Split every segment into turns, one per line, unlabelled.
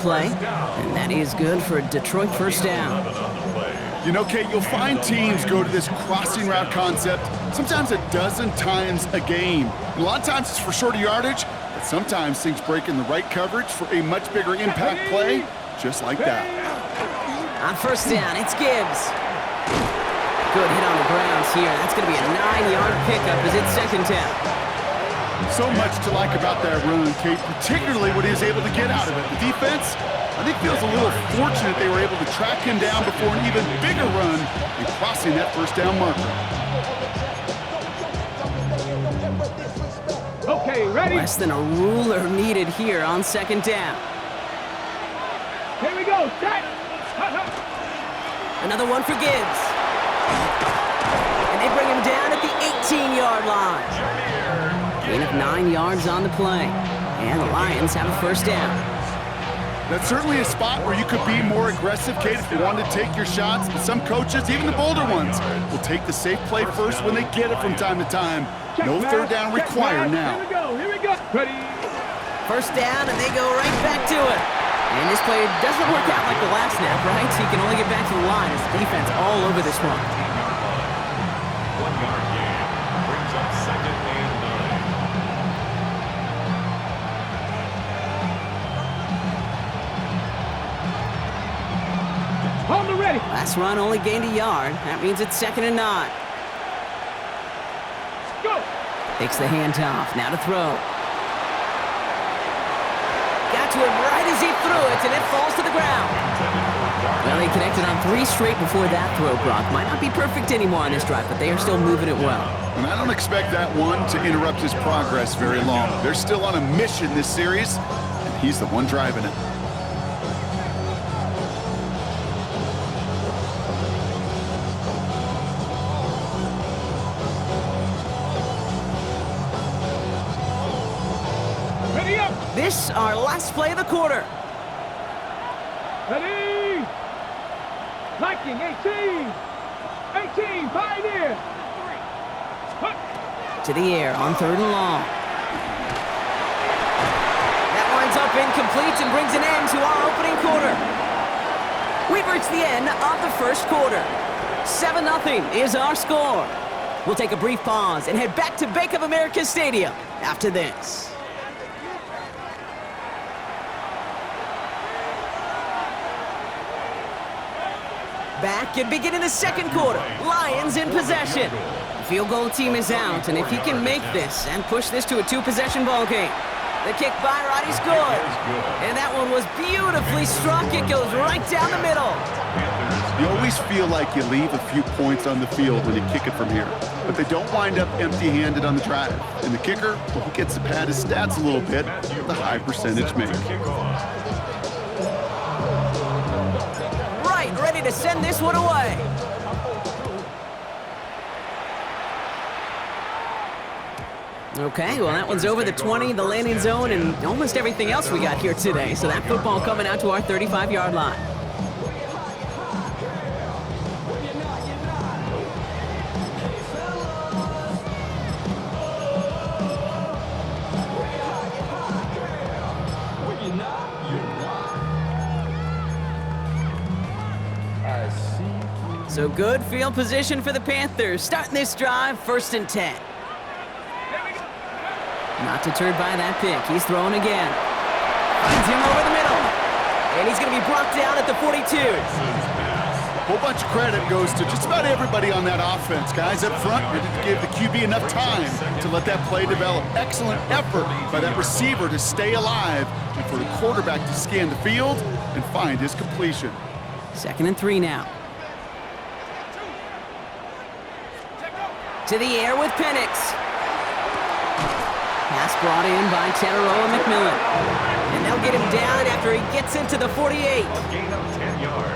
play, and that is good for a Detroit first down.
You know, Kate, you'll find teams go to this crossing route concept sometimes a dozen times a game. And a lot of times it's for shorter yardage, but sometimes things break in the right coverage for a much bigger impact play, just like that.
On first down, it's Gibbs. Good hit on the grounds here. That's going to be a 9-yard pickup as it's second down.
So much to like about that run, Kate, particularly what he was able to get out of it. The defense, I think, feels a little fortunate they were able to track him down before an even bigger run in crossing that first down marker.
Okay, ready?
Less than a ruler needed here on second down.
Here we go, set!
Another one for Gibbs. And they bring him down at the 18-yard line. Gain of 9 yards on the play. And the Lions have a first down.
That's certainly a spot where you could be more aggressive, Kate, if you wanted to take your shots. But some coaches, even the bolder ones, will take the safe play first when they get it from time to time. No third down required now.
Here we go. Ready?
First down, and they go right back to it. And this play doesn't work out like the last snap, right? So he can only get back to the line as the defense all over this one.
1 yard gain brings up second and 9.
Hold the ready.
Last run only gained a yard. That means it's second and 9.
Go.
Takes the handoff. Now to throw. Got to him right as he threw it, and it falls to the ground. Well, he connected on 3 straight before that throw, Brock. Might not be perfect anymore on this drive, but they are still moving it well.
And I don't expect that one to interrupt his progress very long. They're still on a mission this series, and he's the one driving it.
Ready up.
This, our last play of the quarter.
Ready. Liking 18. 18. Pioneer.
To the air on third and long. That winds up incomplete and brings an end to our opening quarter. We've reached the end of the first quarter. 7-0 is our score. We'll take a brief pause and head back to Bank of America Stadium after this. Back and beginning the second quarter. Lions in possession. The field goal team is out, and if he can make this and push this to a 2-possession ball game. The kick by Roddy's good. And that one was beautifully struck. It goes right down the middle.
You always feel like you leave a few points on the field when you kick it from here. But they don't wind up empty-handed on the drive. And the kicker, well, he gets to pad his stats a little bit with a high percentage make.
Right, ready to send this one away. Okay, well, that one's over the 20, the landing zone, and almost everything else we got here today. So that football coming out to our 35-yard line. So good field position for the Panthers. Starting this drive, 1st and 10. Not deterred by that pick. He's throwing again. Finds him over the middle. And he's going to be brought down at the 42.
A whole bunch of credit goes to just about everybody on that offense. Guys up front ready to give the QB enough time to let that play develop. Excellent effort by that receiver to stay alive and for the quarterback to scan the field and find his completion.
2nd and 3 now. To the air with Penix. Pass brought in by Teteroa McMillan. And they'll get him down after he gets into the 48.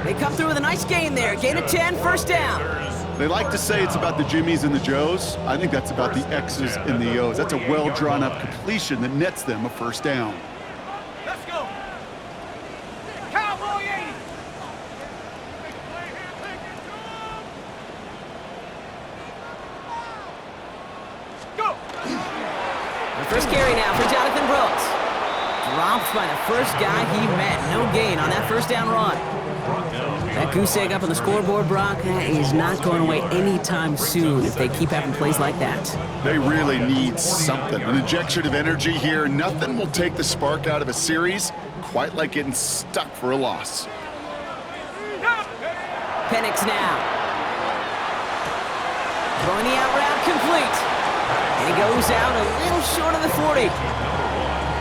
They come through with a nice gain there. Gain of 10, 1st down.
They like to say it's about the Jimmies and the Joes. I think that's about the X's and the O's. That's a well-drawn-up completion that nets them a 1st down.
Let's go. Cowboy 80. Go.
The first carry now for Jonathan Brooks. Stopped by the first guy he met. No gain on that first down run. That goose egg up on the scoreboard, Brock, is not going away anytime soon if they keep having plays like that.
They really need something. An injection of energy here. Nothing will take the spark out of a series quite like getting stuck for a loss.
Penix now. Throwing the out route complete. And he goes out a little short of the 40.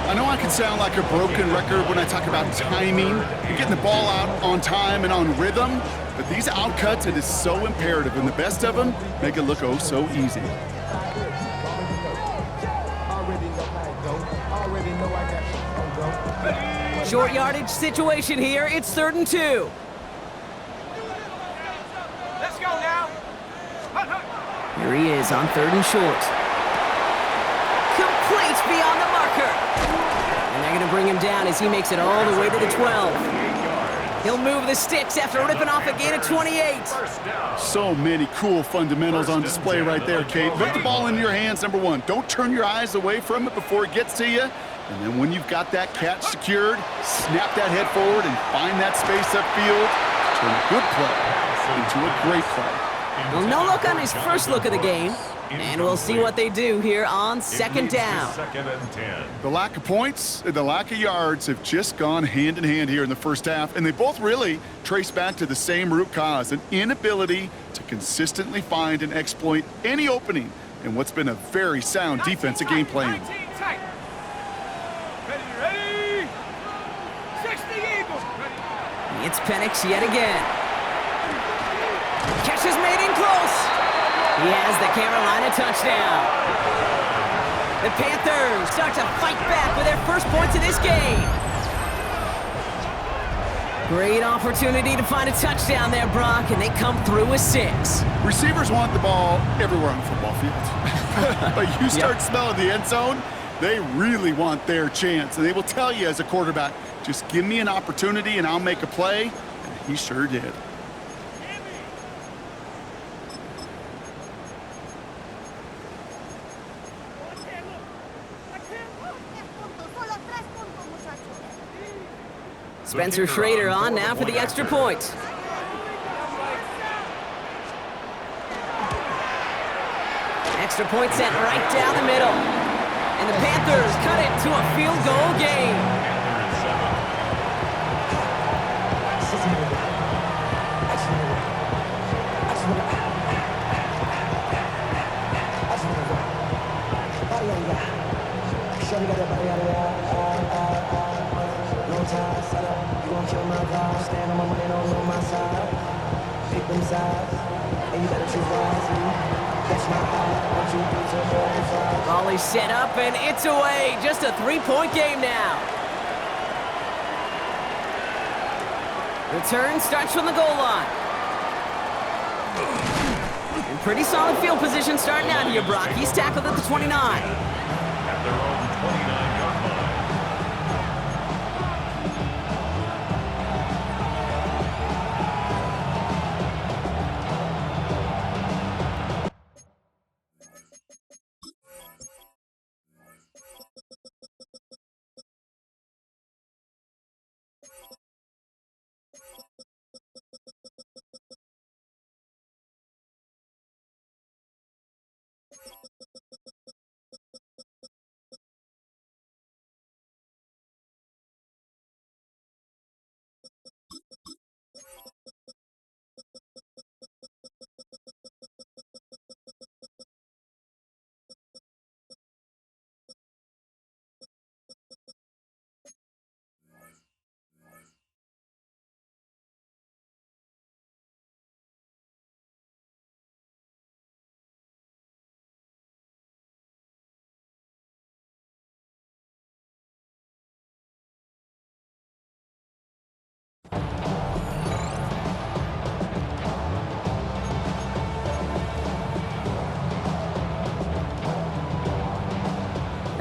I know I can sound like a broken record when I talk about timing and getting the ball out on time and on rhythm, but these outcuts, it is so imperative, and the best of them make it look oh so easy.
Short yardage situation here. It's 3rd and 2.
Let's go now.
Here he is on 3rd and short. Complete beyond the marker. And they're going to bring him down as he makes it all the way to the 12. He'll move the sticks after ripping off a gain of 28.
So many cool fundamentals on display right there, Kate. Put the ball in your hands, number one. Don't turn your eyes away from it before it gets to you. And then when you've got that catch secured, snap that head forward and find that space upfield. Turn a good play into a great play.
Well, no look on his first look of the game. And we'll see what they do here on 2nd down.
2nd and 10.
The lack of points and the lack of yards have just gone hand in hand here in the first half, and they both really trace back to the same root cause, an inability to consistently find and exploit any opening in what's been a very sound defensive game plan.
19 tight. Ready. 60 Eagles. Ready.
It's Penix yet again. Catch is made in close. He has the Carolina touchdown. The Panthers start to fight back with their first points of this game. Great opportunity to find a touchdown there, Brock, and they come through with 6.
Receivers want the ball everywhere on the football field. But you start smelling the end zone, they really want their chance. And they will tell you as a quarterback, just give me an opportunity and I'll make a play. And he sure did.
Spencer Schrader on now for the extra point. Extra point sent right down the middle. And the Panthers cut it to a field goal game. Volley set up and it's away. Just a 3-point game now. Return starts from the goal line. And pretty solid field position starting out here, Brock. He's tackled at the 29.
At their own 29-yard line.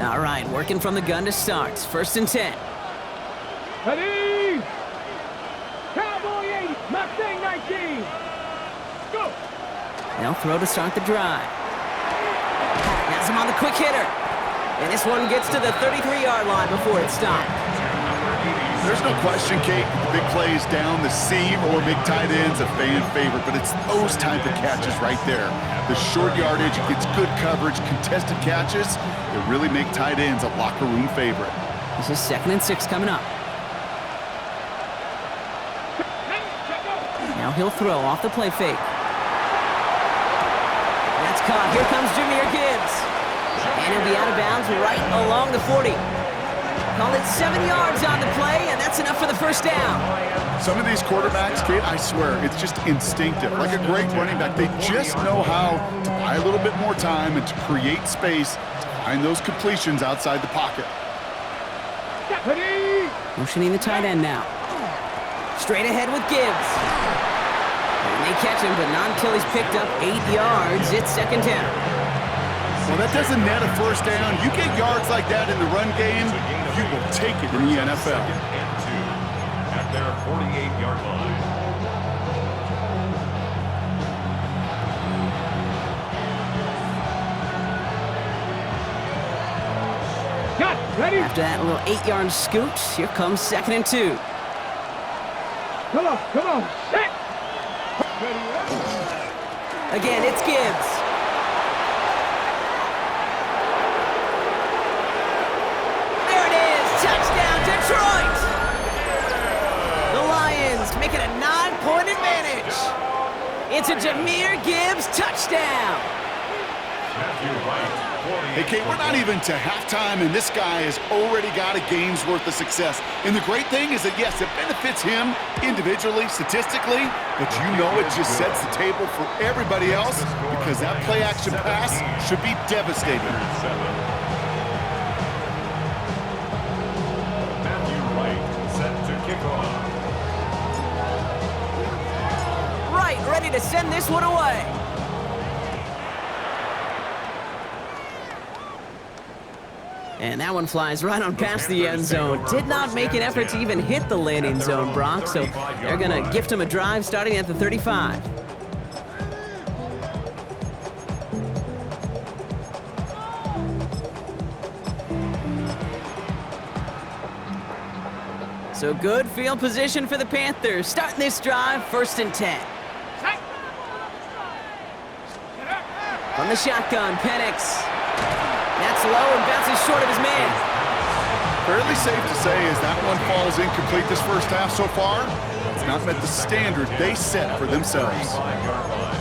All right, working from the gun to start. 1st and 10.
Ready. Cowboy 80. Mustang 19. Go.
They'll throw to start the drive. Has him on the quick hitter. And this one gets to the 33-yard line before it stopped.
There's no question, Kate, big plays down the seam or big tight ends, a fan favorite, but it's those type of catches right there. The short yardage, gets good coverage, contested catches, they really make tight ends a locker room favorite.
This is 2nd and 6 coming up. Now he'll throw off the play fake. That's caught. Here comes Jahmyr Gibbs. And he'll be out of bounds right along the 40. Call it 7 yards on the play, and that's enough for the first down.
Some of these quarterbacks, Kate, I swear, it's just instinctive. Like a great running back, they just know how to buy a little bit more time and to create space to find those completions outside the pocket.
Motioning the tight end now. Straight ahead with Gibbs. And they catch him, but not until he's picked up 8 yards. It's 2nd down.
Well, that doesn't net a first down. You get yards like that in the run game, you will take it in the NFL.
2nd and 2 at their 48-yard line.
Ready?
After that little 8-yard scoot, here comes 2nd and 2.
Come on, set.
Again, it's Gibbs. There it is, touchdown Detroit! The Lions make it a 9-point advantage. It's a Jahmyr Gibbs touchdown.
Hey, Kate, we're not even to halftime, and this guy has already got a game's worth of success. And the great thing is that, yes, it benefits him individually, statistically, but you know it just sets the table for everybody else because that play-action pass should be devastating.
Matthew Wright set to kick off.
Right, ready to send this one away. And that one flies right on past the end zone. Did not make an effort to even hit the landing zone, Brock, so they're going to gift him a drive starting at the 35. So good field position for the Panthers. Starting this drive, 1st and 10. From the shotgun, Penix. That's low and bounces short of his man.
Fairly safe to say as that one falls incomplete this first half so far, it's not met the standard they set for themselves.
5-yard line.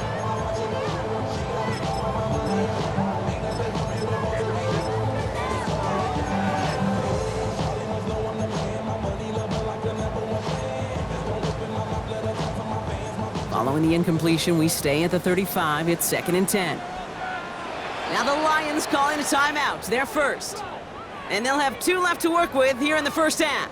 Following the incompletion, we stay at the 35. It's 2nd and 10. Now the Lions calling a timeout. They're first. And they'll have 2 left to work with here in the first half.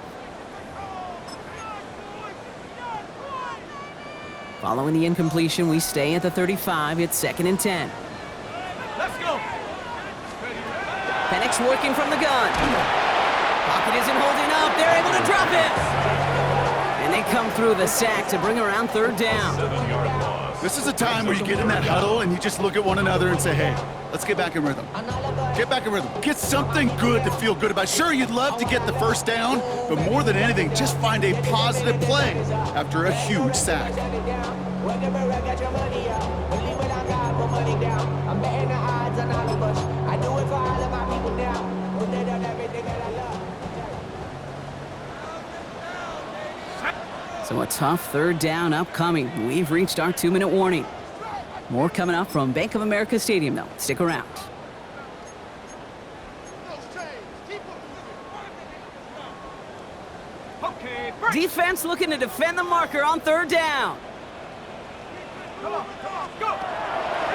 Following the incompletion, we stay at the 35. It's 2nd and 10.
Let's go.
Penix working from the gun. Pocket isn't holding up. They're able to drop it. And they come through the sack to bring around 3rd down.
7-yard loss.
This is a time where you get in that huddle and you just look at one another and say, hey, let's get back in rhythm. Get back in rhythm. Get something good to feel good about. Sure, you'd love to get the first down, but more than anything, just find a positive play after a huge sack.
So a tough 3rd down upcoming. We've reached our 2-minute warning. More coming up from Bank of America Stadium, though. Stick around. Defense looking to defend the marker on 3rd down.
Come on, go.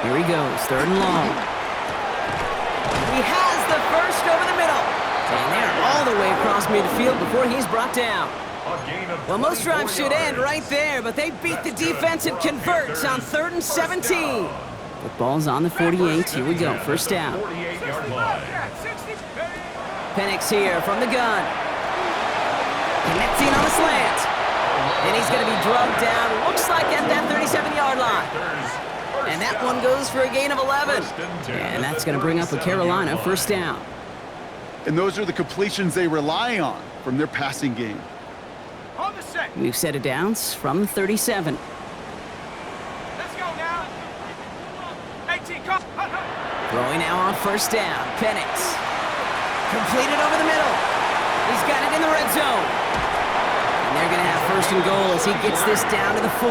Here he goes, 3rd and long. He has the first over the middle. And they're all the way across midfield before he's brought down. Well, most drives should end right there, but they beat the defense and convert on 3rd and 17. Football's on the 48. Here we go, 1st down.
48-yard line.
Penix here from the gun. Connecting on the slant. And he's going to be drugged down, looks like at that 37-yard line. And that one goes for a gain of 11. And that's going to bring up a Carolina 1st down.
and those are the completions they rely on from their passing game.
On the set.
We've set it down from 37.
Let's go now. 18, come.
Throwing now on first down. Penix. Completed over the middle. He's got it in the red zone. And they're going to have first and goal as he gets this down to the 4.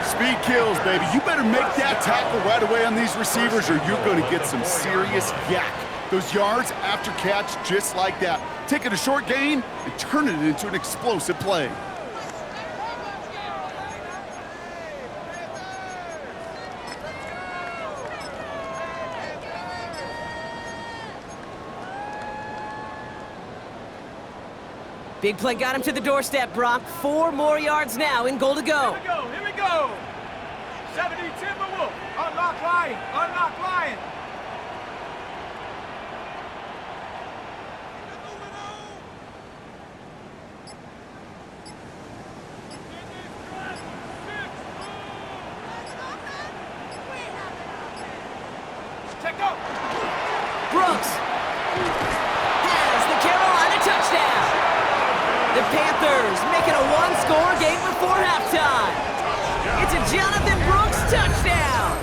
Speed kills, baby. You better make that tackle right away on these receivers or you're going to get some serious yak. Those yards after catch just like that. Taking a short gain and turning it into an explosive play.
Big play got him to the doorstep, Brock. 4 more yards now in goal to go.
Here we go, here we go. 70 Timberwolf. Unlock Lion, unlock Lion. Take go.
Brooks has the Carolina touchdown. The Panthers making a 1-score game before halftime. It's a Jonathan Brooks touchdown.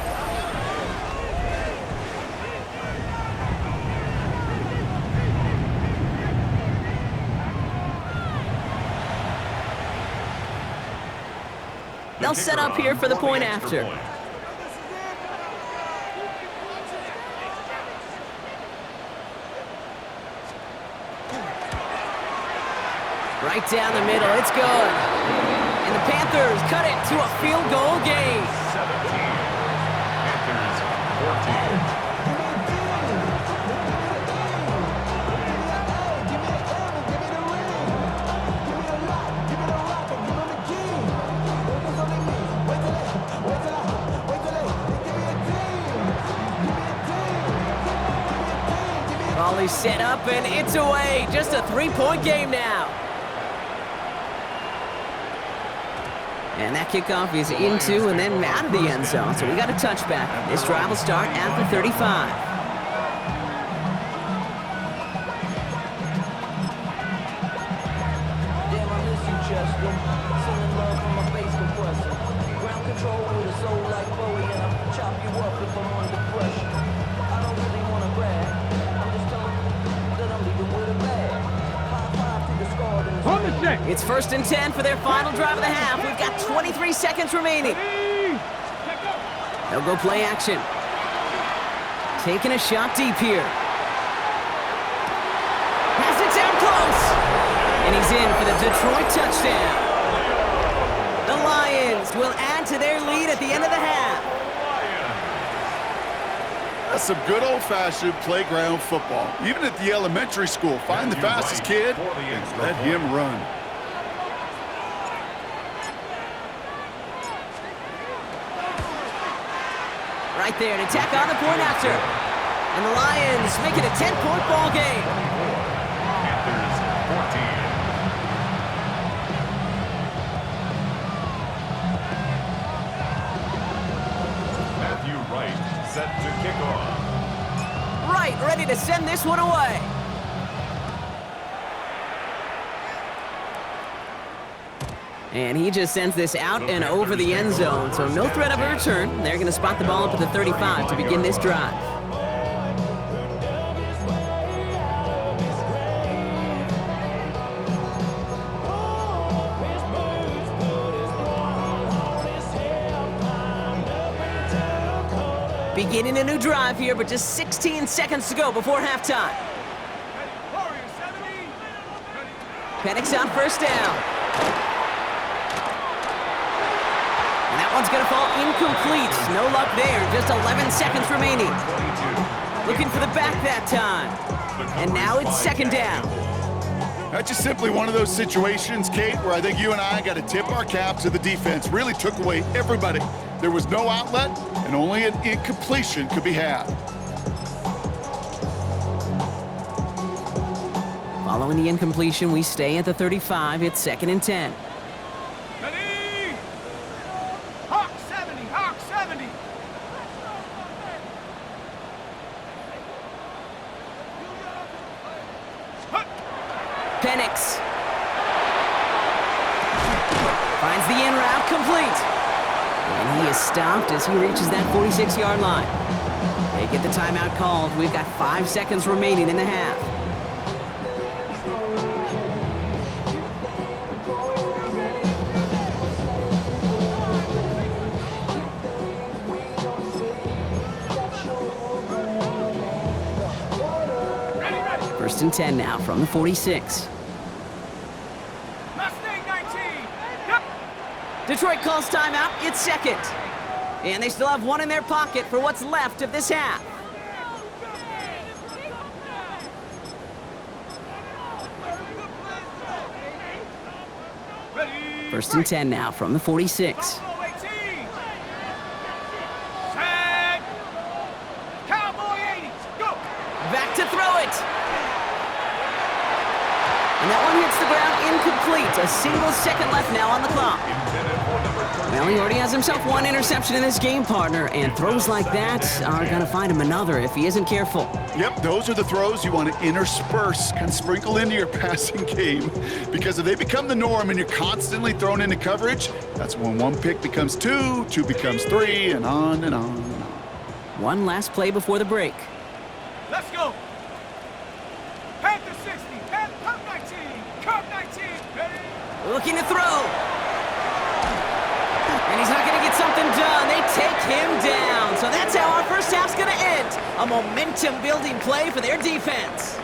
They'll set up here for the point after. Right down the middle, it's good. And the Panthers cut it to a field goal game.
17. Panthers 14.
Volley set up and it's away. Just a 3-point game now. And that kickoff is into and then out of the end zone. So we got a touchback. This drive will start at the 35.
Damn, I miss you, Chester. Sending love from my bass compressor. Ground control with a soul like Bowie, and I'll chop you up if I'm under pressure. I don't really want to brag. I'm just telling you that I'm leaving with a bag. High five to the scarred and the
On the set.
It's 1st and 10 for their final drive of the half. We've got 23 seconds remaining. They'll go play action. Taking a shot deep here. Pass it down close. And he's in for the Detroit touchdown. The Lions will add to their lead at the end of the half.
That's some good old-fashioned playground football. Even at the elementary school, find the fastest kid and let him run.
Right there, an attack on the point after. And the Lions make it a 10-point ball game.
Panthers 14. Matthew Wright set to kick off.
Right, ready to send this one away. And he just sends this out and over the end zone, so no threat of a return. They're going to spot the ball up at the 35 to begin this drive. Beginning a new drive here, but just 16 seconds to go before halftime.
Warriors 70.
Penix on first down. And that one's going to fall incomplete. No luck there. Just 11 seconds remaining.
22.
Looking for the back that time. And now it's 2nd down.
That's just simply one of those situations, Kate, where I think you and I got to tip our cap to the defense. Really took away everybody. There was no outlet, and only an incompletion could be had.
Following the incompletion, we stay at the 35. It's 2nd and 10.
Ready. Hawk 70, Hawk 70.
Penix. Finds the in route complete. And he is stopped as he reaches that 46-yard line. They get the timeout called. We've got 5 seconds remaining in the half. First and 10 now from the 46.
Mustang 19. Yep.
Detroit calls timeout. It's second. And they still have one in their pocket for what's left of this half.
Ready.
First and 10 now from the 46.
Buffalo 18. Set. Cowboy 80. Go.
Back to throw it. And that one hits the ground incomplete. A single second left now on the clock. Well, he already has himself one interception in this game, partner, and throws like that are going to find him another if he isn't careful.
Yep, those are the throws you want to intersperse, kind of sprinkle into your passing game, because if they become the norm and you're constantly thrown into coverage, that's when one pick becomes two, two becomes three, and on and on.
One last play before the break.
Let's go. Panther 60. Curve 19. Curve 19. Ready.
Looking to throw. And he's not going to get something done. They take him down. So that's how our first half's going to end. A momentum-building play for their defense.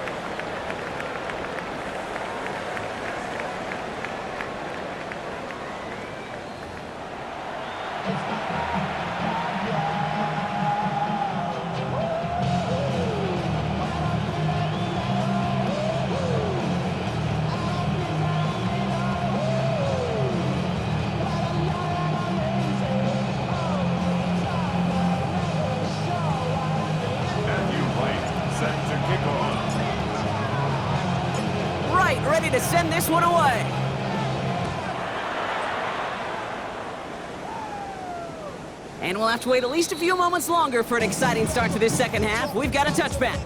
Ready to send this one away. And we'll have to wait at least a few moments longer for an exciting start to this second half. We've got a touchback.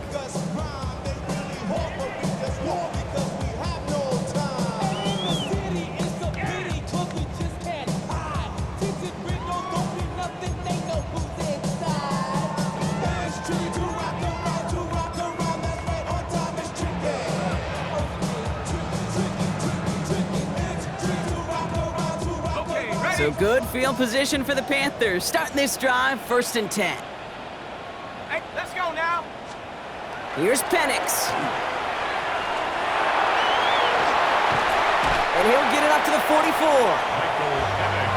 So good field position for the Panthers. Starting this drive, first and 10.
Hey, let's go now.
Here's Penix. And he'll get it up to the 44.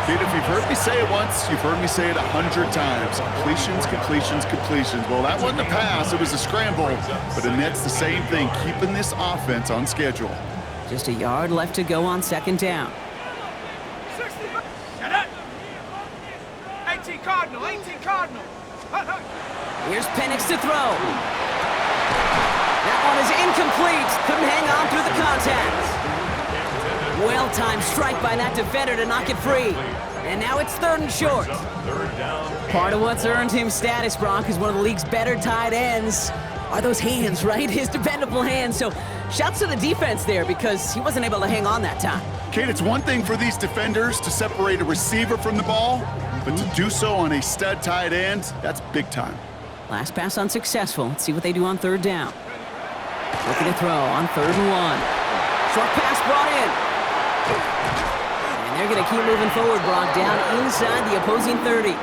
Dude, if you've heard me say it once, you've heard me say it 100 times. Completions, completions, completions. Well, that wasn't a pass, it was a scramble. But the Nets, the same thing, keeping this offense on schedule.
Just a yard left to go on second down.
18 Cardinal, 18 Cardinal.
Here's Penix to throw. That one is incomplete. Couldn't hang on through the contact. Well-timed strike by that defender to knock it free. And now it's third and short. Part of what's earned him status, Brock, is one of the league's better tight ends. Are those hands, right? His dependable hands. So shouts to the defense there because he wasn't able to hang on that time.
Kate, it's one thing for these defenders to separate a receiver from the ball, but to do so on a stud tight end, that's big time.
Last pass unsuccessful. Let's see what they do on third down. Looking to throw on third and 1. Short pass brought in. And they're going to keep moving forward, Brock, down inside the opposing 30.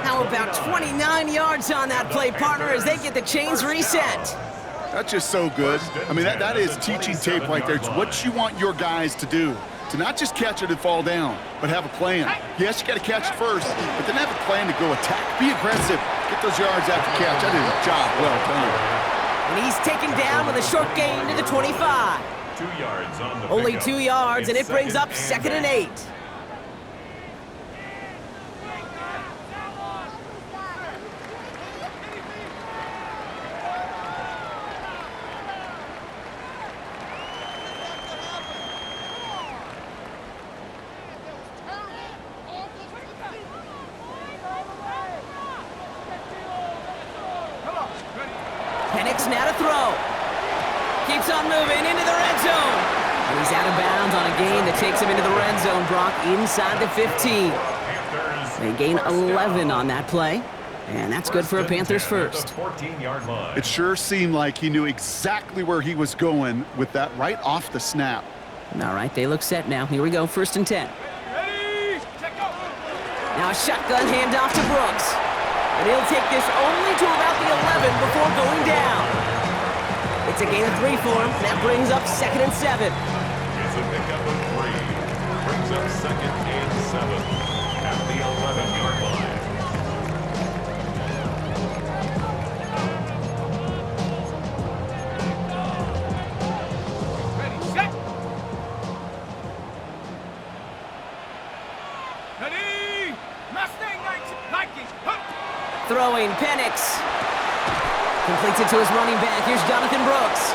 How about 29 yards on that play, partner, as they get the chains reset?
That's just so good. I mean, that is teaching tape right there. It's what you want your guys to do. To not just catch it and fall down, but have a plan. Yes, you got to catch it first, but then have a plan to go attack. Be aggressive. Get those yards after catch. That is a job well done.
And he's taken down with a short gain to the 25.
2 yards on the
Only
pickup.
2 yards, and it brings
Second
up second and 8. Penix now to throw. Keeps on moving into the red zone. And he's out of bounds on a gain that takes him into the red zone, Brock, inside the 15. They gain 11 on that play. And that's good for a Panthers first.
14-yard line.
It sure seemed like he knew exactly where he was going with that right off the snap.
All right, they look set now. Here we go, 1st and 10.
Ready? Check go.
Now a shotgun handoff to Brooks. And he'll take this only to about the 11 before going down. It's a gain of 3 for him. That brings up 2nd and 7.
It's a pickup of 3. Brings up 2nd and 7 at the 11-yard line.
Ready, set. Ready. Mustang 19. Nike. Huh.
Throwing, Penix. Completes it to his running back. Here's Jonathan Brooks.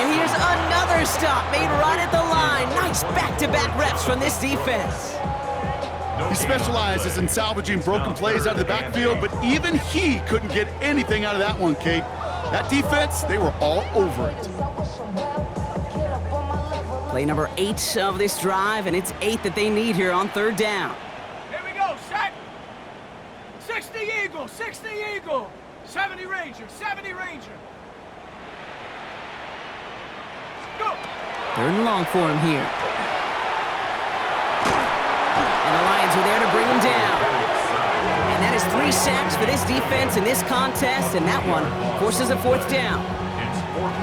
And here's another stop made right at the line. Nice back-to-back reps from this defense.
He specializes in salvaging broken plays out of the backfield, but even he couldn't get anything out of that one, Kate. That defense, they were all over it.
Play number 8 of this drive, and it's 8 that they need here on 3rd down.
Here we go, set. 60 Eagle, 60 Eagle. 70 Ranger, 70 Ranger. Go.
3rd and long for him here. And the Lions are there to bring him down. And that is 3 sacks for this defense in this contest, and that one forces a 4th down.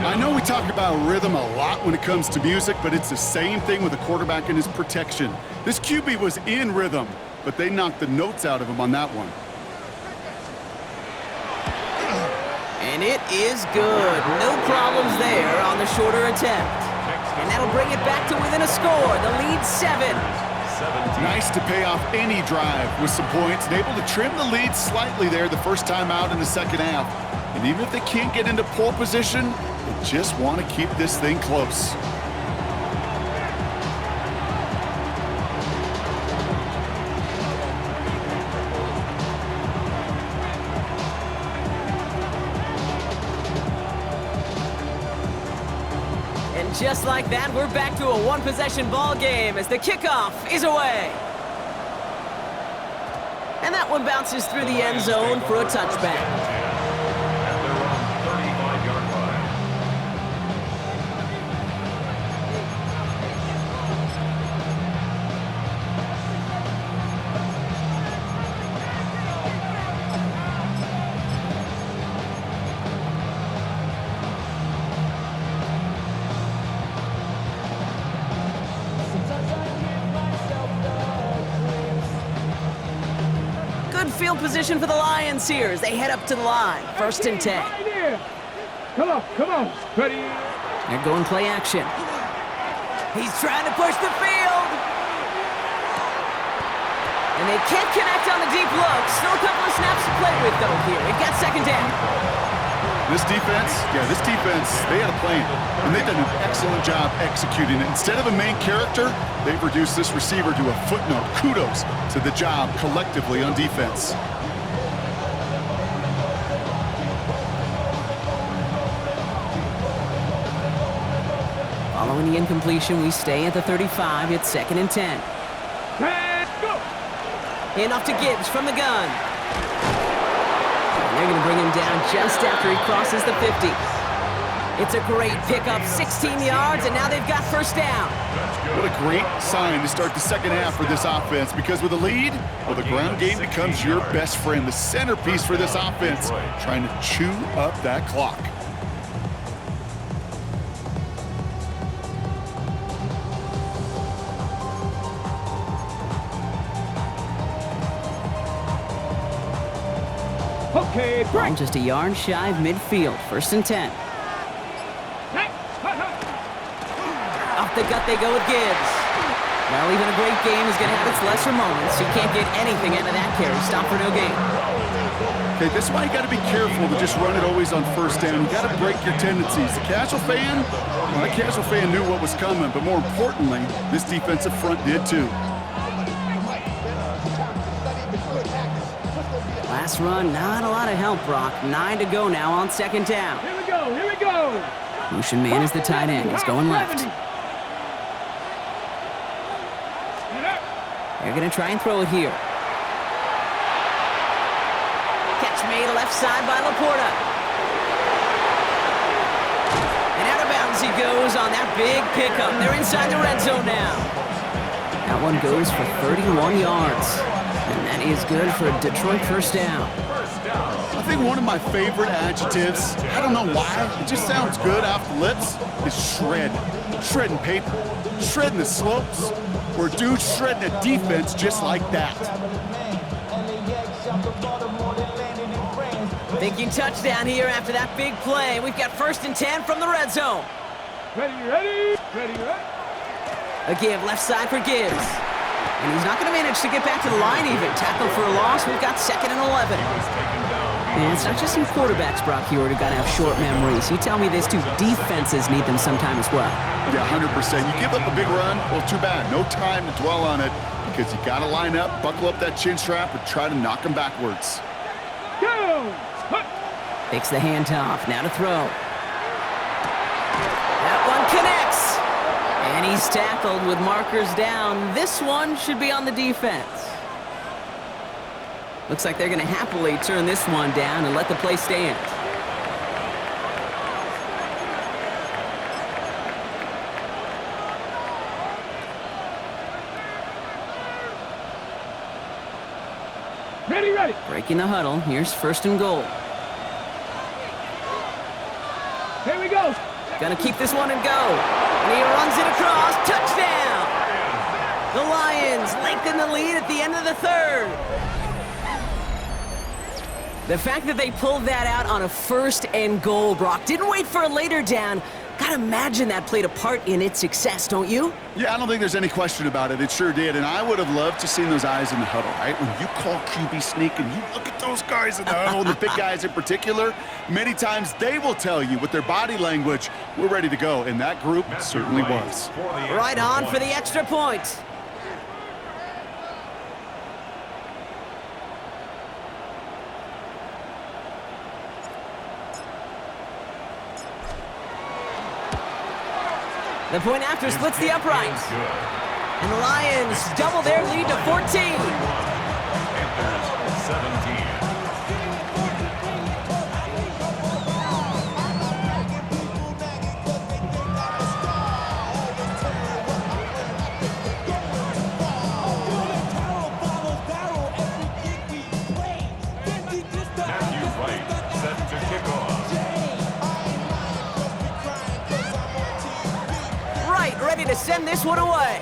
I know we talk about rhythm a lot when it comes to music, but it's the same thing with a quarterback and his protection. This QB was in rhythm, but they knocked the notes out of him on that one.
And it is good. No problems there on the shorter attempt. And that'll bring it back to within a score. The lead 7.
Nice to pay off any drive with some points and able to trim the lead slightly there the first time out in the 2nd half. And even if they can't get into pole position, they just want to keep this thing close.
Just like that, we're back to a 1-possession ball game as the kickoff is away. And that one bounces through the end zone for a touchback.
At their own 35-yard line.
Field position for the Lions here as they head up to the line. 1st and 10.
Right here. Come on. Ready.
They're going play action. He's trying to push the field. And they can't connect on the deep look. Still a couple of snaps to play with, though, here. They've got 2nd down.
This defense, they had a plan, and they've done an excellent job executing it. Instead of a main character, they've reduced this receiver to a footnote. Kudos to the job collectively on defense.
Following the incompletion, we stay at the 35. It's 2nd and 10.
Go.
Handoff to Gibbs from the gun. And they're going to bring him down just after he crosses the 50. It's a great pickup, 16 yards, and now they've got 1st down.
What a great sign to start the 2nd half for this offense, because with a lead, well, the ground game becomes your best friend, the centerpiece for this offense, trying to chew up that clock.
Okay,
Ball just a yard shy of midfield. 1st and 10. Off the gut they go with Gibbs. Well, even a great game is going to have its lesser moments. You can't get anything out of that carry. Stop for no gain.
Okay, this is why you got to be careful to just run it always on 1st down. You got to break your tendencies. The casual fan, well, that casual fan knew what was coming, but more importantly, this defensive front did too.
Last run, not a lot of help, Brock. 9 to go now on 2nd down.
Here we go.
Motion man is the tight end. He's going left. They're going to try and throw it here. Catch made left side by Laporta. And out of bounds he goes on that big pickup. They're inside the red zone now. That one goes for 31 yards. And that is good for a Detroit first down.
I think one of my favorite adjectives, I don't know why, it just sounds good off the lips, is shred. Shredding paper, shredding the slopes, or dude shredding a defense just like that.
Thinking touchdown here after that big play. We've got 1st and 10 from the red zone.
Ready.
A give left side for Gibbs. And he's not going to manage to get back to the line even. Tackle for a loss. We've got 2nd and 11. And it's not just some quarterbacks, Brock, here who got to have short memories. You tell me these two defenses need them sometime as well.
Yeah, 100%. You give up a big run, well, too bad. No time to dwell on it because you got to line up, buckle up that chin strap, and try to knock them backwards.
Takes the handoff. Now to throw. That one connects. And he's tackled with markers down. This one should be on the defense. Looks like they're going to happily turn this one down and let the play stand.
Ready.
Breaking the huddle. Here's 1st and goal.
Here we go.
Gonna keep this one and go. And he runs it across. Touchdown! The Lions lengthen the lead at the end of the 3rd. The fact that they pulled that out on a 1st and goal, Brock, didn't wait for a later down. Gotta imagine that played a part in its success, don't you?
Yeah, I don't think there's any question about it. It sure did. And I would have loved to see those eyes in the huddle, right? When you call QB sneak and you look at those guys in the huddle, and the big guys in particular, many times they will tell you with their body language, we're ready to go. And that group certainly was.
Right on for the extra point. The point after splits the uprights. And the Lions double their lead to 14.
Panthers 17. Matthew Wright set to kick off.
Right, ready to send this one away.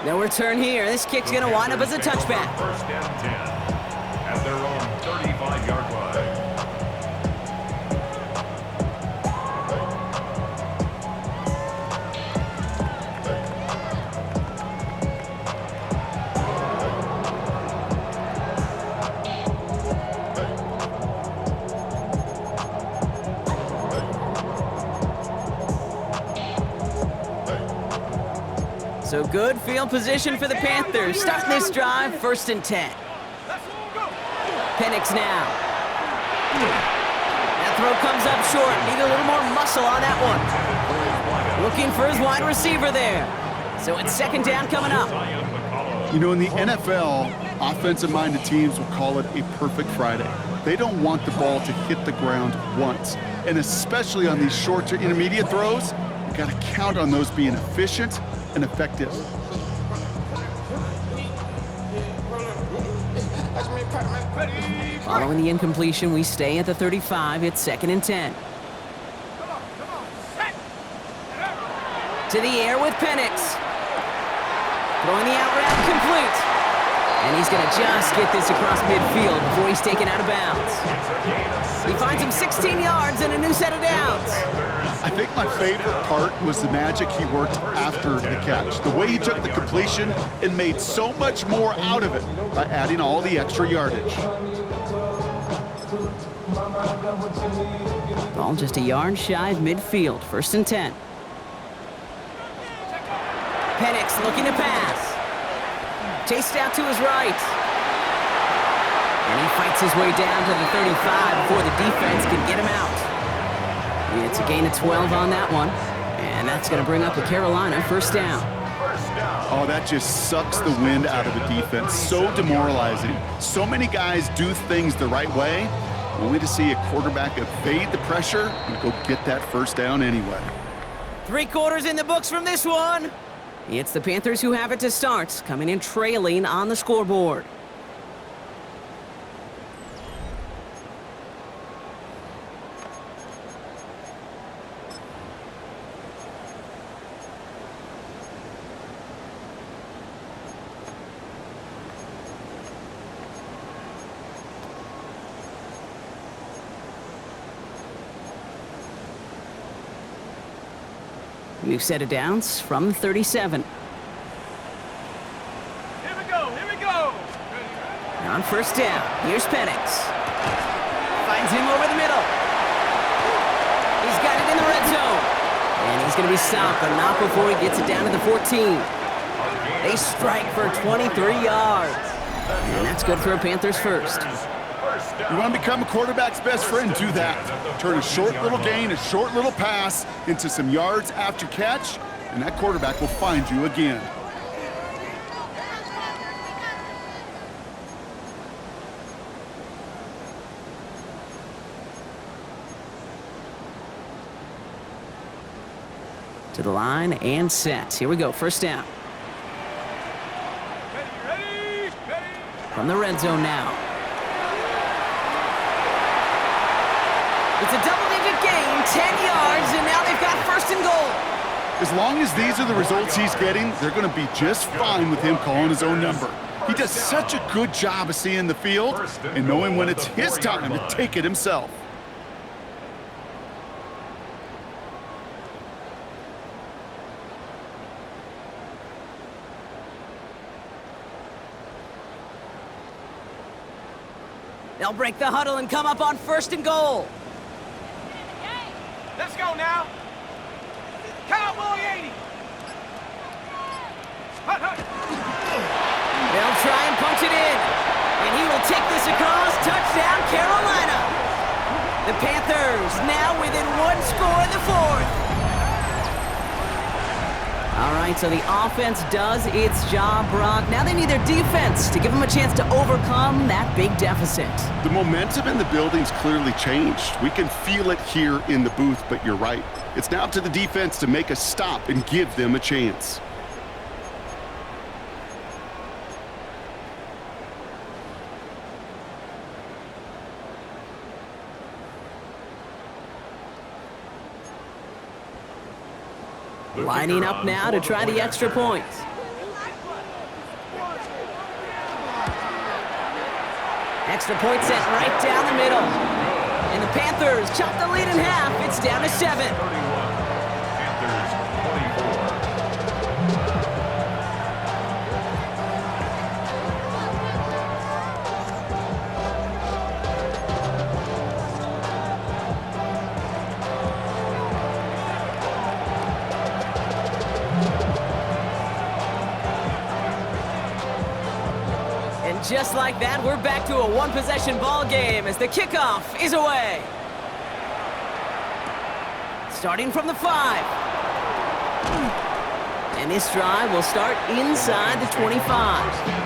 No return here. This kick's going to wind up as a touchback.
1st down 10 at their own 35-yard line.
So good field position for the Panthers. Starting this drive, 1st and 10. Penix now. That throw comes up short. Need a little more muscle on that one. Looking for his wide receiver there. So it's 2nd down coming up.
You know, in the NFL, offensive-minded teams will call it a perfect Friday. They don't want the ball to hit the ground once. And especially on these short to intermediate throws, you got to count on those being efficient and effective.
Following the incompletion, we stay at the 35. It's 2nd and 10. To the air with Penix. Throwing the out route complete. And he's going to just get this across midfield before he's taken out of bounds. He finds him 16 yards and a new set of downs.
I think my favorite part was the magic he worked after the catch. The way he took the completion and made so much more out of it by adding all the extra yardage.
Ball just a yard shy of midfield. 1st and 10. Penix looking to pass. Chased out to his right. And he fights his way down to the 35 before the defense can get him out. It's a gain of 12 on that one. And that's going to bring up the Carolina first down.
Oh, that just sucks the wind out of the defense. So demoralizing. So many guys do things the right way, only to see a quarterback evade the pressure and go get that first down anyway.
3 quarters in the books from this one. It's the Panthers who have it to start, coming in trailing on the scoreboard. New set of downs from 37.
Here we go, here we go.
On first down, here's Penix. Finds him over the middle. He's got it in the red zone. And he's going to be stopped, but not before he gets it down to the 14. They strike for 23 yards. And that's good for a Panthers first.
You want to become a quarterback's best friend, do that. Turn a short little gain, a short little pass into some yards after catch, and that quarterback will find you again.
To the line and set. Here we go, first down.
Ready.
From the red zone now. It's a double-digit gain, 10 yards, and now they've got first and goal.
As long as these are the results he's getting, they're going to be just fine with him calling his own number. He does such a good job of seeing the field and knowing when it's his time to take it himself.
They'll break the huddle and come up on first and goal.
Let's go now. Cowboy 80. Hut, hut.
They'll try and punch it in. And he will take this across. Touchdown, Carolina. The Panthers now within 1 score in the fourth. All right, so the offense does its job, Brock. Now they need their defense to give them a chance to overcome that big deficit.
The momentum in the building's clearly changed. We can feel it here in the booth, but you're right. It's now up to the defense to make a stop and give them a chance.
Lining up now to try the extra point. Extra point set right down the middle. And the Panthers chop the lead in half. It's down to 7.
Panthers 24.
And just like that, we're back to a one-possession ball game as the kickoff is away. Starting from the 5. And this drive will start inside the 25.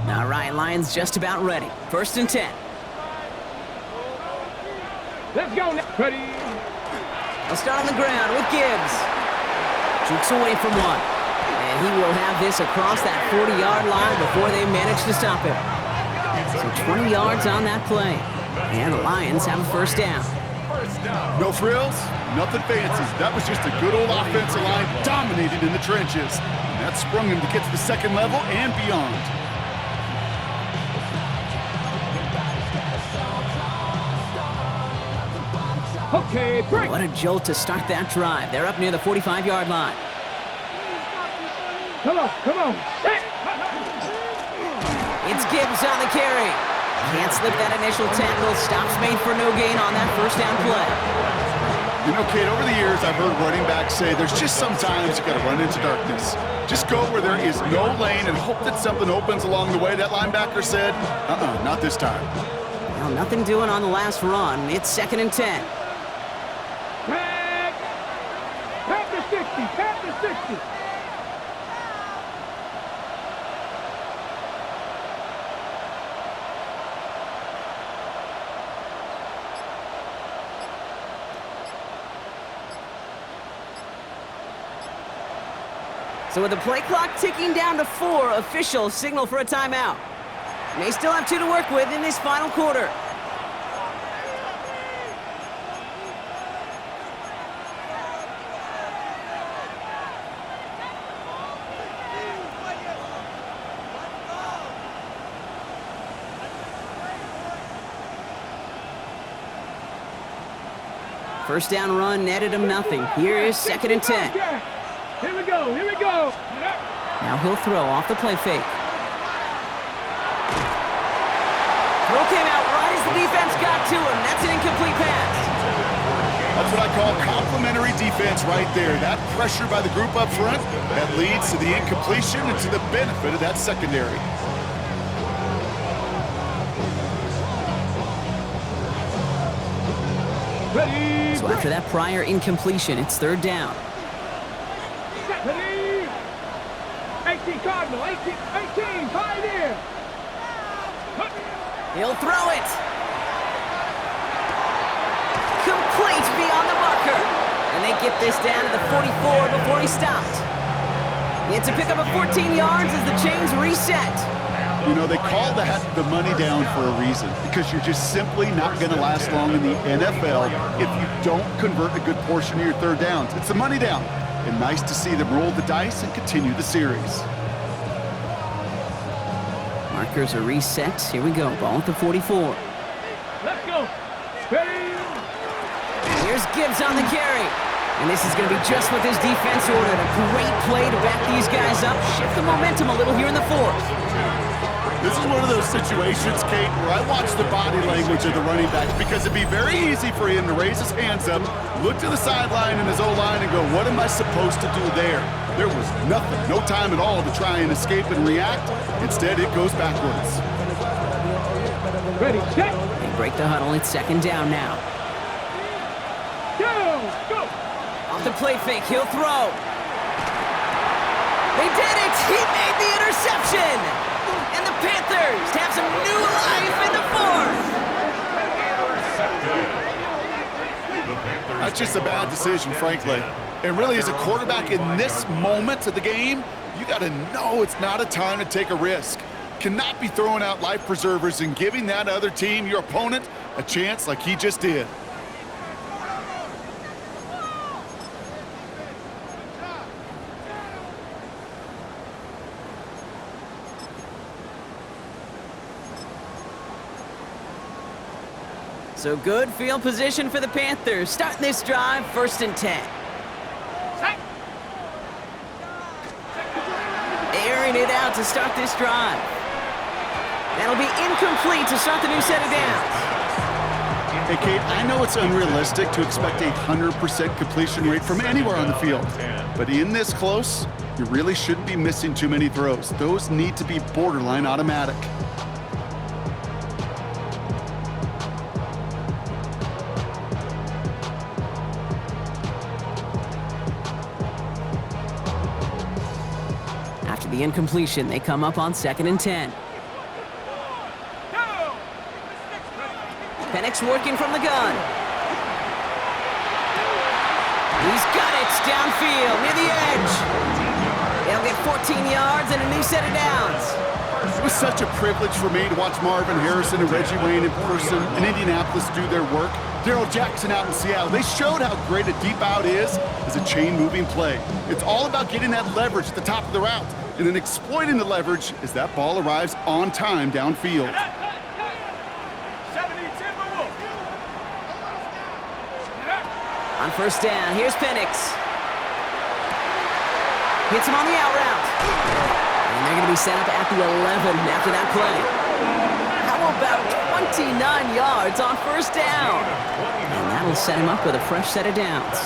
All right, Lions just about ready. 1st and 10.
Let's go now. Ready.
They'll start on the ground with Gibbs. Jukes away from one. And he will have this across that 40-yard line before they manage to stop him. So 20 yards on that play. And the Lions have a 1st down.
No frills, nothing fancy. That was just a good old offensive line dominated in the trenches. And that sprung him to get to the 2nd level and beyond.
Okay, break.
What a jolt to start that drive. They're up near the 45-yard line.
Come on, come on.
It's Gibbs on the carry. Can't slip that initial tackle. Stops made for no gain on that 1st down play.
You know, Kate, over the years, I've heard running backs say there's just sometimes you got to run into darkness. Just go where there is no lane and hope that something opens along the way. That linebacker said, not this time.
Well, nothing doing on the last run. It's 2nd and 10.
Tap the 60, tap the 60.
So with the play clock ticking down to 4, officials signal for a timeout. They still have 2 to work with in this final quarter. First down run netted him nothing. Here is 2nd and 10.
Here we go, here we go.
Now he'll throw off the play fake. Throw came out right as the defense got to him. That's an incomplete pass.
That's what I call complimentary defense right there. That pressure by the group up front, that leads to the incompletion and to the benefit of that secondary.
Ready.
So after that prior incompletion, it's 3rd down.
Ready. 18 Cardinal, 18, Pioneer.
He'll throw it. Complete beyond the marker. And they get this down to the 44 before he stopped. It's a pickup of 14 yards as the chains reset.
You know, they call that the money down for a reason, because you're just simply not going to last long in the NFL if you don't convert a good portion of your 3rd downs. It's the money down. And nice to see them roll the dice and continue the series.
Markers are reset. Here we go. Ball at the 44.
Let's go. Ready.
Here's Gibbs on the carry. And this is going to be just what this defense ordered. A great play to back these guys up. Shift the momentum a little here in the 4th.
This is one of those situations, Kate, where I watch the body language of the running back, because it'd be very easy for him to raise his hands up, look to the sideline in his O-line and go, what am I supposed to do there? There was nothing, no time at all to try and escape and react. Instead, it goes backwards.
Ready, check.
They break the huddle. It's 2nd down now.
Go.
Off the play fake, he'll throw. They did it! He made the interception! And the Panthers have some new life in the 4th.
That's just a bad decision, frankly. And really, as a quarterback in this moment of the game, you got to know it's not a time to take a risk. Cannot be throwing out life preservers and giving that other team, your opponent, a chance like he just did.
So good field position for the Panthers. Starting this drive, 1st and 10. Airing it out to start this drive. That'll be incomplete to start the new set of downs.
Hey, Kate, I know it's unrealistic to expect a 100% completion rate from anywhere on the field. But in this close, you really shouldn't be missing too many throws. Those need to be borderline automatic.
After the incompletion, they come up on 2nd and 10. Penix working from the gun. He's got it downfield near the edge. They'll get 14 yards and a new set of downs.
It was such a privilege for me to watch Marvin Harrison and Reggie Wayne in person in Indianapolis do their work. Darrell Jackson out in Seattle. They showed how great a deep out is as a chain-moving play. It's all about getting that leverage at the top of the route and then exploiting the leverage as that ball arrives on time downfield.
70 Timberwolves.
On first down, here's Penix. Hits him on the out route. And they're going to be set up at the 11 after that play. How about 29 yards on first down? And that'll set him up with a fresh set of downs.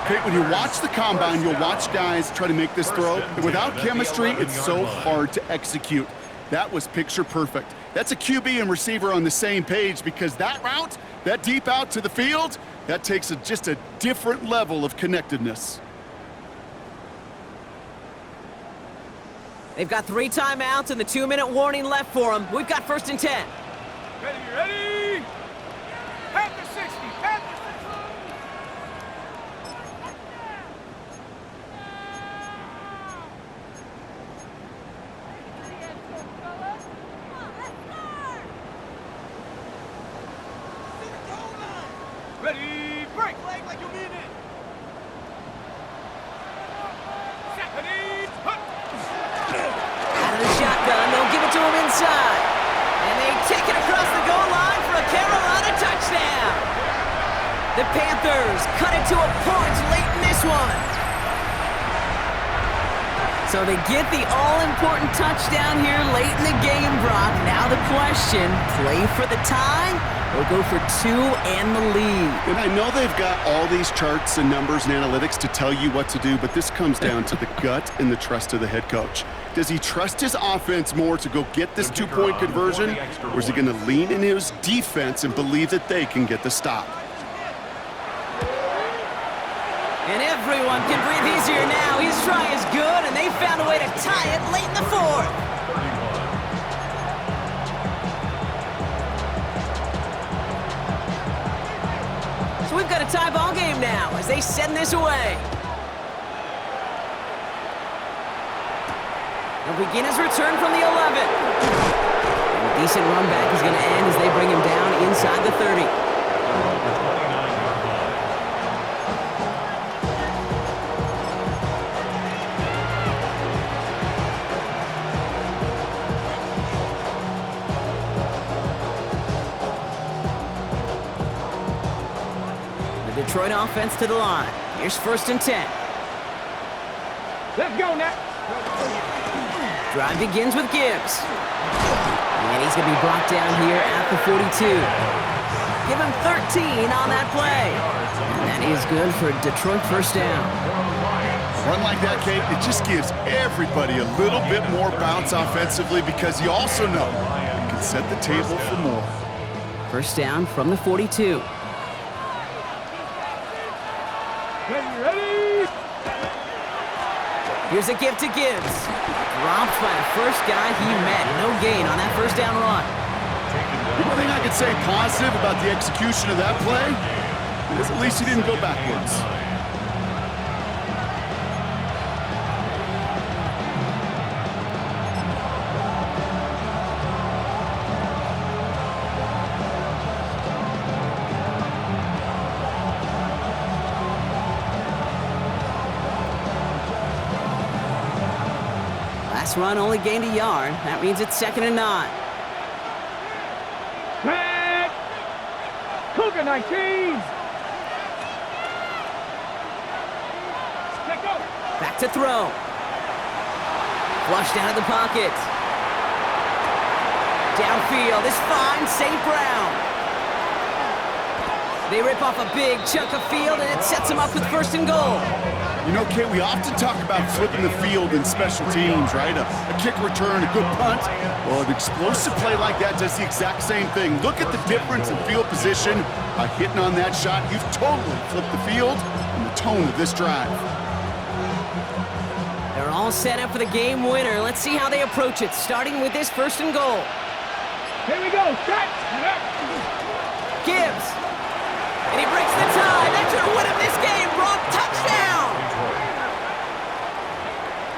Okay, when you watch the combine, you'll watch guys try to make this throw. And without chemistry, it's so hard to execute. That was picture perfect. That's a QB and receiver on the same page because that route, that deep out to the field, that takes just a different level of connectedness.
They've got 3 timeouts and the 2-minute warning left for them. We've got first and 10.
Ready? Panther 60, Panther 60. Ready, break! Break like you mean it! Japanese, hut!
Out of the shotgun, they'll give it to him inside. And they take it across the goal line for a Carolina touchdown. The Panthers cut it to a point late in this one. So they get the all-important touchdown here late in the game, Brock. Now the question, play for the tie or go for 2 and the lead?
And I know they've got all these charts and numbers and analytics to tell you what to do, but this comes down to the gut and the trust of the head coach. Does he trust his offense more to go get this 2-point conversion, or is he going to lean in his defense and believe that they can get the stop?
And everyone can breathe easier now. His try is good, and they found a way to tie it late in the 4th. So we've got a tie ball game now as they send this away. He'll begin his return from the 11. And a decent run back is going to end as they bring him down inside the 30. Detroit offense to the line. Here's first and 10.
Let's go now.
Drive begins with Gibbs. And he's going to be brought down here at the 42. Give him 13 on that play. And that is good for Detroit first down.
A run like that, Kate, it just gives everybody a little bit more bounce offensively because you also know it can set the table for more.
First down from the 42.
Ready?
Here's a give to Gibbs. Dropped by the first guy he met. No gain on that first down run.
The only thing I could say positive about the execution of that play is at least he didn't go backwards.
Last run only gained a yard. That means it's 2nd and 9.
Red! Cougar 19! Let go!
Back to throw. Flushed out of the pocket. Downfield is fine. St. Brown. They rip off a big chunk of field, and it sets them up with first and goal.
You know, Kate, we often talk about flipping the field in special teams, right? A kick return, a good punt. Well, an explosive play like that does the exact same thing. Look at the difference in field position by hitting on that shot. You've totally flipped the field and the tone of this drive.
They're all set up for the game winner. Let's see how they approach it, starting with this first and goal.
Here we go, set!
Gibbs. And he breaks the tie. That should win him this game, Brock. Touchdown!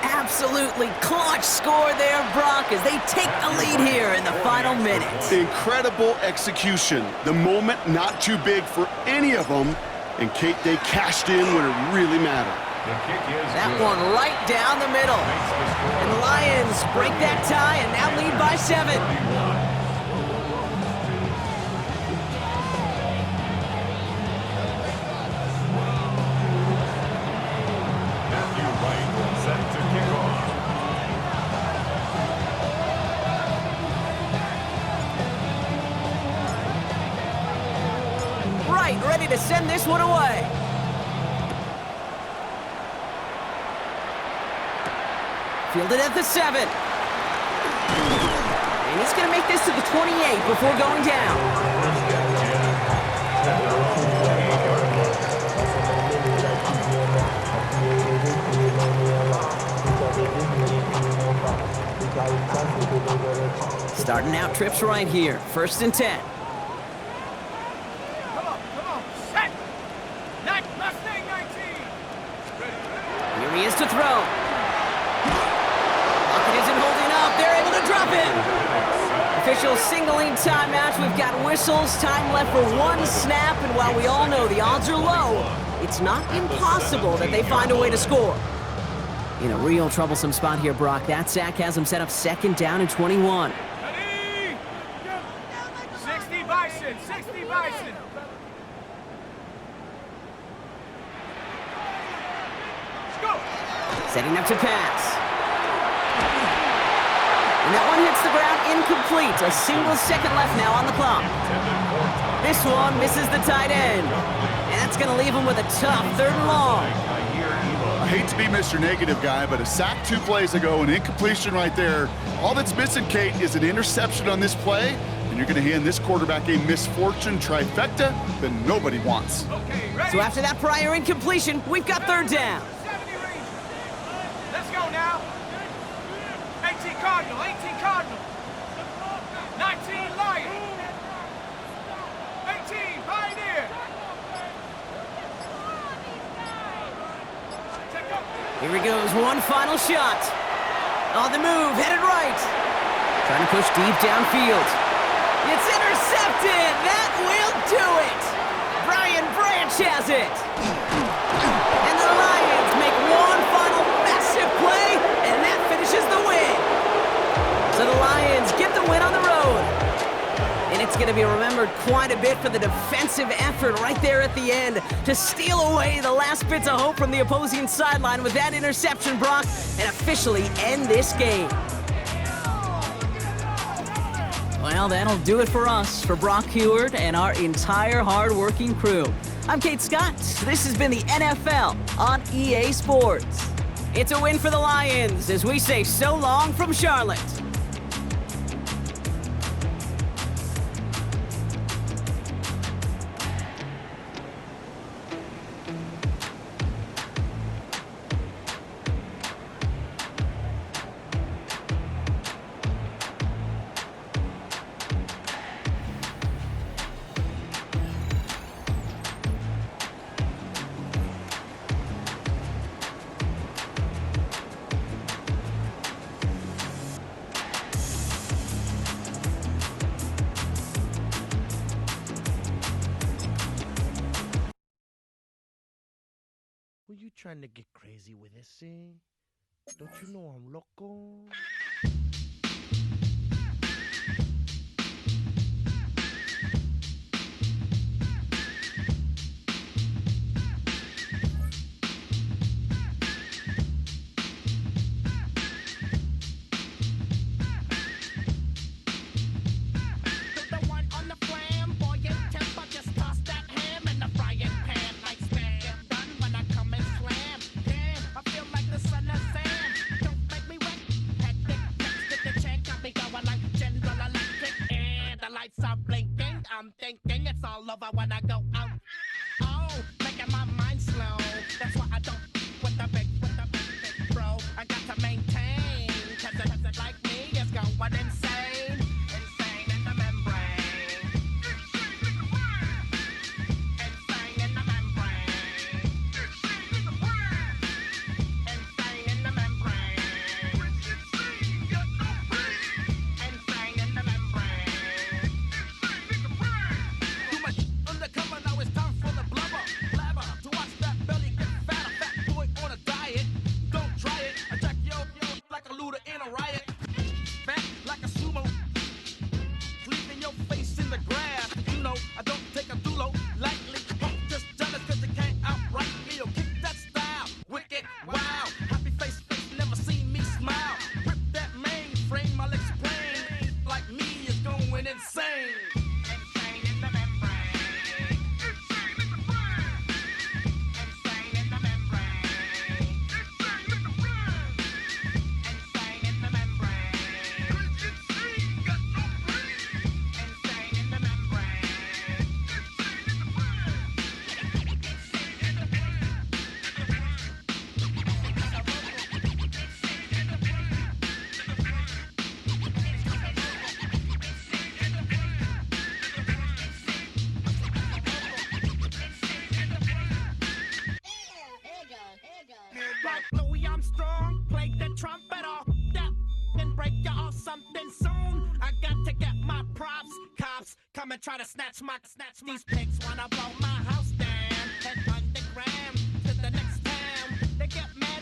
Absolutely clutch score there, Brock, as they take the lead here in the final minutes.
Incredible execution. The moment not too big for any of them. And Kate, they cashed in when it really mattered.
The kick is
That
good.
one right down the middle.
Makes the score
And the Lions break that tie and now lead by 7.
31. Matthew Wright set to kick off.
Right, ready to send this one away. Fielded at the 7. And he's going to make this to the 28 before going down. Starting out trips right here. 1st and 10.
Come on, set! Mustang 19! Ready.
Here he is to throw. Lockett isn't holding up. They're able to drop it. Official singling timeout. We've got whistles. Time left for 1 snap. And while we all know the odds are low, it's not impossible that they find a way to score. In a real troublesome spot here, Brock. That sack has him set up 2nd down and 21.
Ready! 60 Bison! 60 Bison! Let's go!
Setting up to pass. And that one hits the ground incomplete. A single second left now on the clock. This one misses the tight end. And that's going to leave him with a tough 3rd and long.
I hate to be Mr. Negative guy, but a sack 2 plays ago, an incompletion right there. All that's missing, Kate, is an interception on this play, and you're going to hand this quarterback a misfortune trifecta that nobody wants.
Okay, ready?
So after that prior incompletion, we've got 3rd down.
70 Rangers. Let's go now. 18 Cardinal, 18 Cardinal. 19 Lion. 18 Pioneer. Check up.
Here he goes, one final shot. On the move, headed right. Trying to push deep downfield. It's intercepted. That will do it. Brian Branch has it. And the Lions make one final massive play, and that finishes the win. So the Lions get the win on the road. And it's going to be remembered quite a bit for the defensive effort right there at the end to steal away the last bits of hope from the opposing sideline with that interception, Brock, and officially end this game. Well, that'll do it for us, for Brock Heward and our entire hard-working crew. I'm Kate Scott. This has been the NFL on EA Sports. It's a win for the Lions as we say so long from Charlotte.
Were you trying to get crazy with this, eh? Don't you know I'm loco?
I'm thinking it's all over when I go out. Oh, making my mind slow. That's why I don't with the big bro. I got to maintain, cause it like me is going insane. Insane in the membrane. insane. Insane in the membrane. Insane in the brain. Insane in the membrane. Insane in the brain. Insane in the membrane. Insane, got no brain. Insane in the membrane. Insane in the brain. Insane in the brain. Like Louis Armstrong, play the trumpet off that and break you off something soon. I got to get my props. Cops come and try to snatch these pigs wanna blow my house down. Head underground to the next town. They get mad